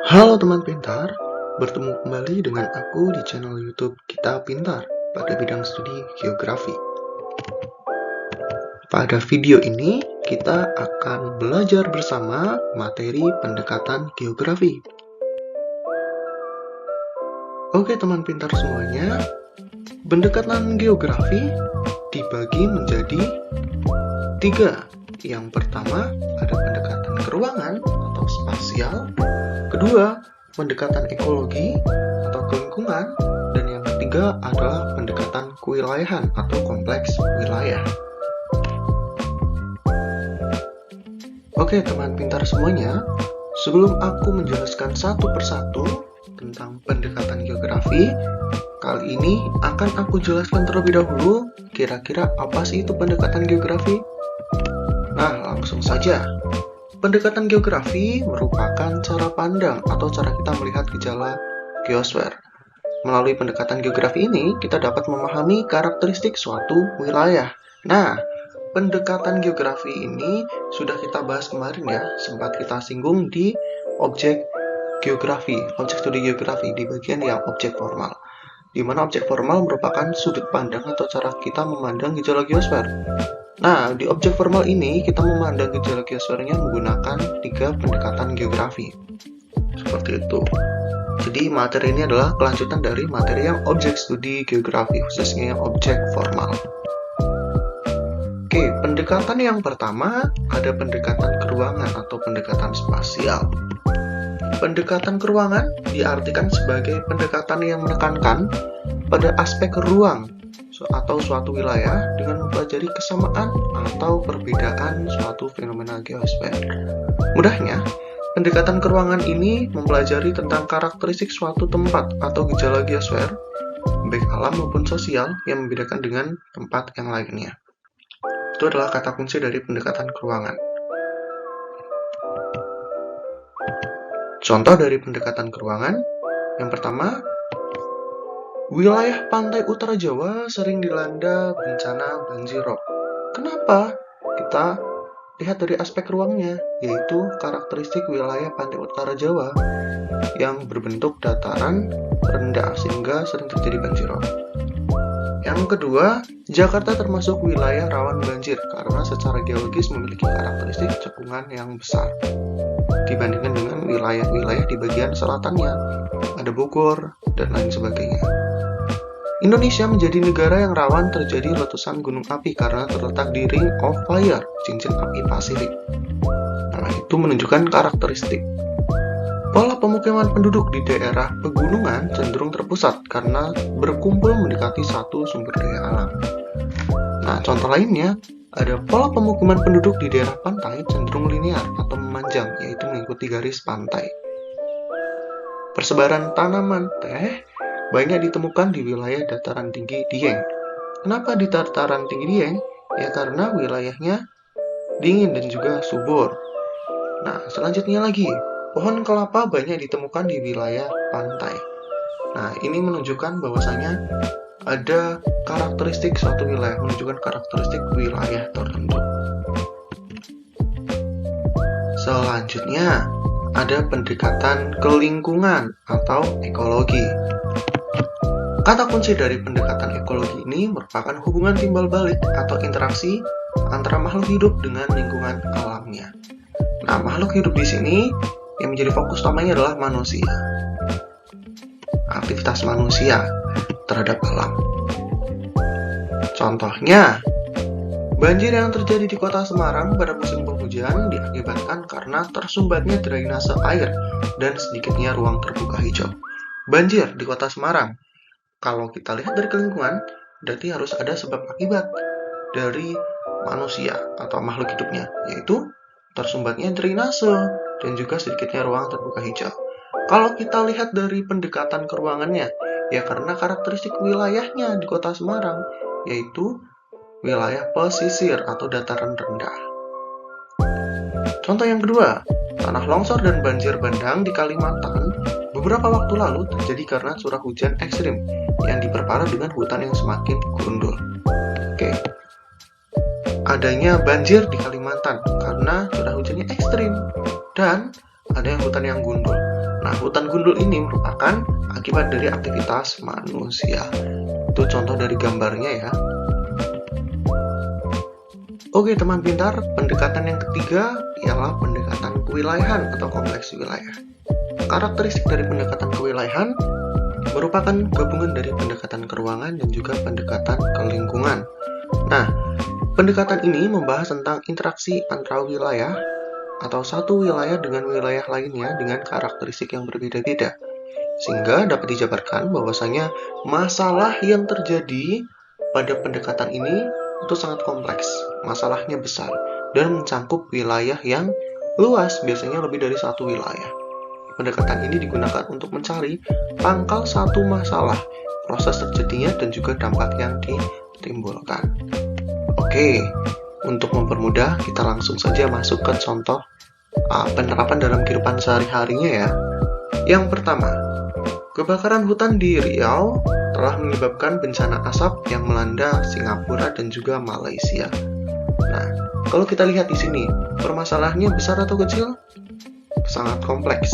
Halo teman pintar, bertemu kembali dengan aku di channel YouTube Kita Pintar pada bidang studi geografi. Pada video ini, kita akan belajar bersama materi pendekatan geografi. Oke teman pintar semuanya, pendekatan geografi dibagi menjadi 3. Yang pertama ada pendekatan keruangan atau spasial, kedua pendekatan ekologi atau kelingkungan, dan yang ketiga adalah pendekatan kewilayahan atau kompleks wilayah. Oke teman pintar semuanya, sebelum aku menjelaskan satu persatu tentang pendekatan geografi, kali ini akan aku jelaskan terlebih dahulu kira-kira apa sih itu pendekatan geografi. Nah, langsung saja. Pendekatan geografi merupakan cara pandang atau cara kita melihat gejala geosfer. Melalui pendekatan geografi ini, kita dapat memahami karakteristik suatu wilayah. Nah, pendekatan geografi ini sudah kita bahas kemarin ya, sempat kita singgung di objek geografi, objek studi geografi di bagian yang objek formal. Di mana objek formal merupakan sudut pandang atau cara kita memandang gejala geosfer. Nah, di objek formal ini kita memandang gejala geosfernya menggunakan 3 pendekatan geografi. Seperti itu. Jadi materi ini adalah kelanjutan dari materi yang objek studi geografi, khususnya yang objek formal. Oke, pendekatan yang pertama ada pendekatan keruangan atau pendekatan spasial. Pendekatan keruangan diartikan sebagai pendekatan yang menekankan pada aspek ruang atau suatu wilayah dengan mempelajari kesamaan atau perbedaan suatu fenomena geosfer. Mudahnya, pendekatan keruangan ini mempelajari tentang karakteristik suatu tempat atau gejala geosfer, baik alam maupun sosial, yang membedakan dengan tempat yang lainnya. Itu adalah kata kunci dari pendekatan keruangan. Contoh dari pendekatan keruangan, yang pertama, wilayah pantai utara Jawa sering dilanda bencana banjirop. Kenapa? Kita lihat dari aspek ruangnya, yaitu karakteristik wilayah pantai utara Jawa yang berbentuk dataran rendah sehingga sering terjadi banjirop. Yang kedua, Jakarta termasuk wilayah rawan banjir karena secara geologis memiliki karakteristik cekungan yang besar dibandingkan dengan wilayah-wilayah di bagian selatannya, ada Bogor dan lain sebagainya. Indonesia menjadi negara yang rawan terjadi letusan gunung api karena terletak di Ring of Fire, cincin api Pasifik. Nah, itu menunjukkan karakteristik. Pola pemukiman penduduk di daerah pegunungan cenderung terpusat karena berkumpul mendekati satu sumber daya alam. Nah, contoh lainnya, ada pola pemukiman penduduk di daerah pantai cenderung linear atau memanjang, yaitu mengikuti garis pantai. Persebaran tanaman teh banyak ditemukan di wilayah dataran tinggi Dieng. Kenapa di dataran tinggi Dieng? Ya karena wilayahnya dingin dan juga subur. Nah, selanjutnya lagi, pohon kelapa banyak ditemukan di wilayah pantai. Nah, ini menunjukkan bahwasanya ada karakteristik suatu wilayah, menunjukkan karakteristik wilayah tertentu. Selanjutnya, ada pendekatan kelingkungan atau ekologi. Kata kunci dari pendekatan ekologi ini merupakan hubungan timbal balik atau interaksi antara makhluk hidup dengan lingkungan alamnya. Nah, makhluk hidup di sini yang menjadi fokus utamanya adalah manusia. Aktivitas manusia terhadap alam. Contohnya, banjir yang terjadi di kota Semarang pada musim penghujan diakibatkan karena tersumbatnya drainase air dan sedikitnya ruang terbuka hijau. Banjir di kota Semarang, kalau kita lihat dari kelingkungan, berarti harus ada sebab akibat dari manusia atau makhluk hidupnya, yaitu tersumbatnya drainase dan juga sedikitnya ruang terbuka hijau. Kalau kita lihat dari pendekatan keruangannya, ya karena karakteristik wilayahnya di kota Semarang, yaitu wilayah pesisir atau dataran rendah. Contoh yang kedua, tanah longsor dan banjir bandang di Kalimantan beberapa waktu lalu terjadi karena curah hujan ekstrim yang diperparah dengan hutan yang semakin gundul. Oke. Adanya banjir di Kalimantan karena curah hujannya ekstrim dan ada yang hutan yang gundul. Nah, hutan gundul ini merupakan akibat dari aktivitas manusia. Itu contoh dari gambarnya ya. Oke teman pintar, pendekatan yang ketiga ialah pendekatan kewilayahan atau kompleks wilayah. Karakteristik dari pendekatan kewilayahan merupakan gabungan dari pendekatan keruangan dan juga pendekatan ke lingkungan. Nah, pendekatan ini membahas tentang interaksi antara wilayah atau satu wilayah dengan wilayah lainnya dengan karakteristik yang berbeda-beda. Sehingga dapat dijabarkan bahwasanya masalah yang terjadi pada pendekatan ini itu sangat kompleks, masalahnya besar, dan mencakup wilayah yang luas, biasanya lebih dari satu wilayah. Pendekatan ini digunakan untuk mencari pangkal satu masalah, proses terjadinya, dan juga dampak yang ditimbulkan. Oke, untuk mempermudah, kita langsung saja masuk ke contoh penerapan dalam kehidupan sehari-harinya ya. Yang pertama, kebakaran hutan di Riau telah menyebabkan bencana asap yang melanda Singapura dan juga Malaysia. Nah, kalau kita lihat di sini, permasalahannya besar atau kecil? Sangat kompleks,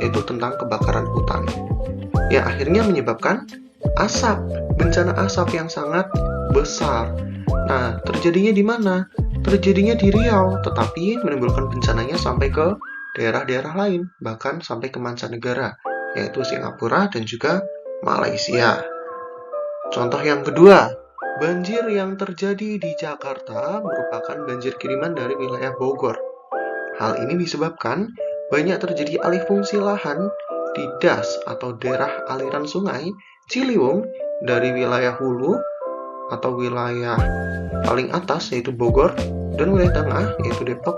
yaitu tentang kebakaran hutan. Yang akhirnya menyebabkan asap, bencana asap yang sangat besar. Nah, terjadinya di mana? Terjadinya di Riau, tetapi menimbulkan bencananya sampai ke daerah-daerah lain, bahkan sampai ke mancanegara, yaitu Singapura dan juga Malaysia. Contoh yang kedua, banjir yang terjadi di Jakarta merupakan banjir kiriman dari wilayah Bogor. Hal ini disebabkan banyak terjadi alih fungsi lahan di das atau daerah aliran sungai Ciliwung dari wilayah hulu atau wilayah paling atas yaitu Bogor dan wilayah tengah yaitu Depok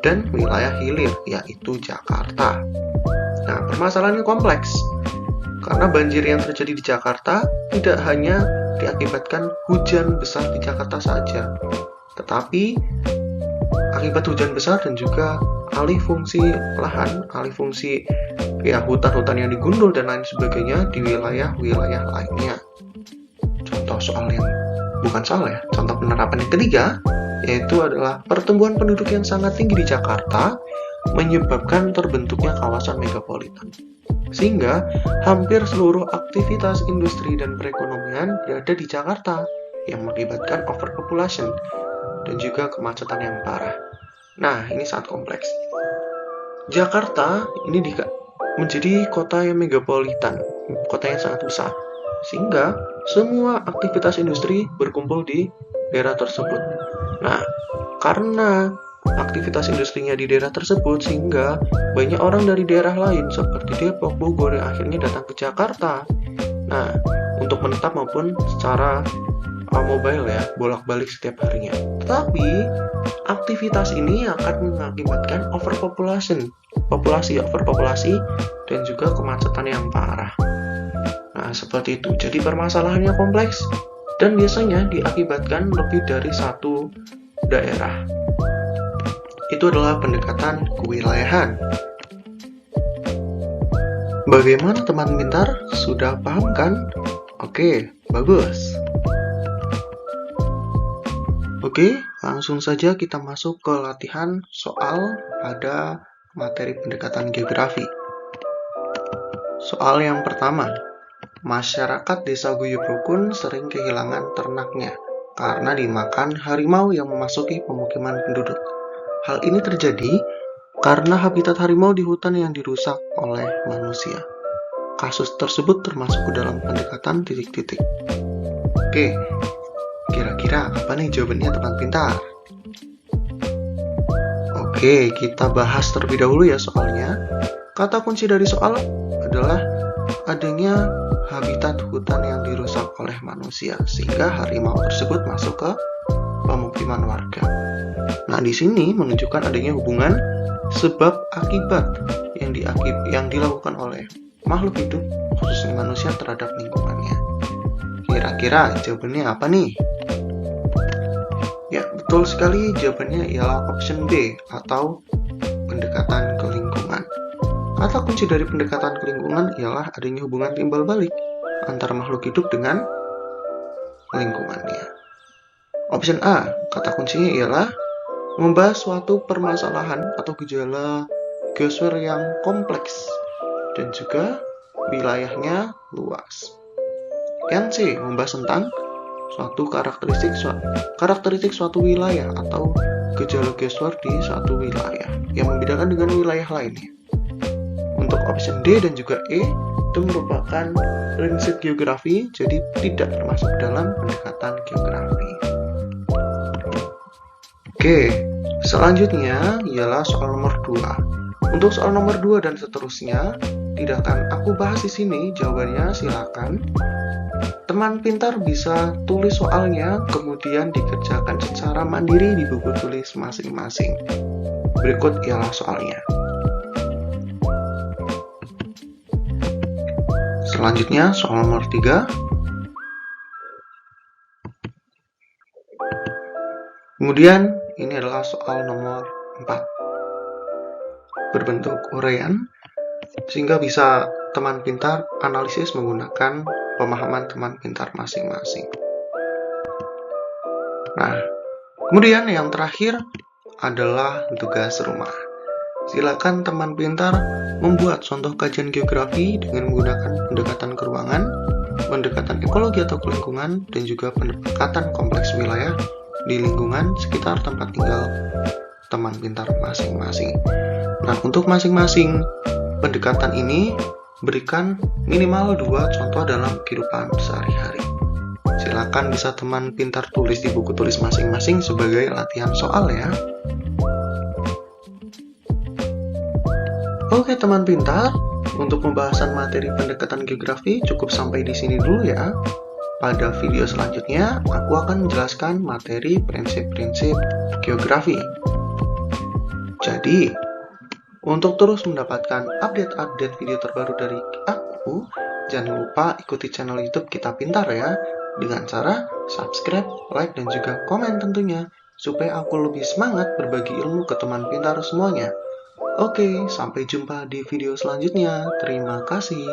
dan wilayah hilir yaitu Jakarta. Nah, permasalahannya kompleks karena banjir yang terjadi di Jakarta tidak hanya diakibatkan hujan besar di Jakarta saja, tetapi akibat hujan besar dan juga alih fungsi lahan, alih fungsi hutan-hutan yang digundul dan lain sebagainya di wilayah-wilayah lainnya. Contoh contoh penerapan yang ketiga yaitu adalah pertumbuhan penduduk yang sangat tinggi di Jakarta menyebabkan terbentuknya kawasan megapolitan. Sehingga hampir seluruh aktivitas industri dan perekonomian berada di Jakarta yang mengakibatkan overpopulation dan juga kemacetan yang parah. Nah, ini sangat kompleks. Jakarta ini menjadi kota yang megapolitan, kota yang sangat besar. Sehingga semua aktivitas industri berkumpul di daerah tersebut. Nah, karena aktivitas industrinya di daerah tersebut sehingga banyak orang dari daerah lain seperti Depok, Bogor yang akhirnya datang ke Jakarta. Nah, untuk menetap maupun secara mobile ya, bolak-balik setiap harinya. Tetapi aktivitas ini akan mengakibatkan overpopulasi dan juga kemacetan yang parah. Nah, seperti itu. Jadi permasalahannya kompleks dan biasanya diakibatkan lebih dari satu daerah. Itu adalah pendekatan kewilayahan. Bagaimana teman pintar? Sudah paham kan? Oke, bagus. Oke, langsung saja kita masuk ke latihan soal pada materi pendekatan geografi. Soal yang pertama, masyarakat desa Guyub Rukun sering kehilangan ternaknya karena dimakan harimau yang memasuki pemukiman penduduk. Hal ini terjadi karena habitat harimau di hutan yang dirusak oleh manusia. Kasus tersebut termasuk ke dalam pendekatan titik-titik. Oke, kira-kira apa nih jawabannya teman pintar? Oke, kita bahas terlebih dahulu ya soalnya. Kata kunci dari soal adalah adanya habitat hutan yang dirusak oleh manusia, sehingga harimau tersebut masuk ke pemukiman warga. Nah, di sini menunjukkan adanya hubungan sebab akibat yang dilakukan oleh makhluk hidup, khususnya manusia terhadap lingkungannya. Kira-kira jawabannya apa nih? Ya, betul sekali jawabannya ialah option B atau pendekatan ke lingkungan. Kata kunci dari pendekatan ke lingkungan ialah adanya hubungan timbal balik antara makhluk hidup dengan lingkungannya. Option A, kata kuncinya ialah membahas suatu permasalahan atau gejala geosfer yang kompleks dan juga wilayahnya luas. Yang C, membahas tentang suatu karakteristik suatu wilayah atau gejala gestur di suatu wilayah yang membedakan dengan wilayah lainnya. Untuk option D dan juga E itu merupakan prinsip geografi, jadi tidak termasuk dalam pendekatan geografi. Oke, selanjutnya ialah soal nomor 2. Untuk soal nomor 2 dan seterusnya tidak akan aku bahas di sini, jawabannya silakan teman pintar bisa tulis soalnya, kemudian dikerjakan secara mandiri di buku tulis masing-masing. Berikut ialah soalnya. Selanjutnya, soal nomor 3. Kemudian, ini adalah soal nomor 4. Berbentuk uraian, sehingga bisa teman pintar analisis menggunakan pemahaman teman pintar masing-masing. Nah, kemudian yang terakhir adalah tugas rumah. Silakan teman pintar membuat contoh kajian geografi dengan menggunakan pendekatan keruangan, pendekatan ekologi atau lingkungan, dan juga pendekatan kompleks wilayah di lingkungan sekitar tempat tinggal teman pintar masing-masing. Nah, untuk masing-masing pendekatan ini berikan minimal 2 contoh dalam kehidupan sehari-hari. Silakan bisa teman pintar tulis di buku tulis masing-masing sebagai latihan soal ya. Oke teman pintar, untuk pembahasan materi pendekatan geografi cukup sampai di sini dulu ya. Pada video selanjutnya, aku akan menjelaskan materi prinsip-prinsip geografi. Jadi, untuk terus mendapatkan update-update video terbaru dari aku, jangan lupa ikuti channel YouTube Kita Pintar ya, dengan cara subscribe, like, dan juga komen tentunya, supaya aku lebih semangat berbagi ilmu ke teman pintar semuanya. Oke, sampai jumpa di video selanjutnya. Terima kasih.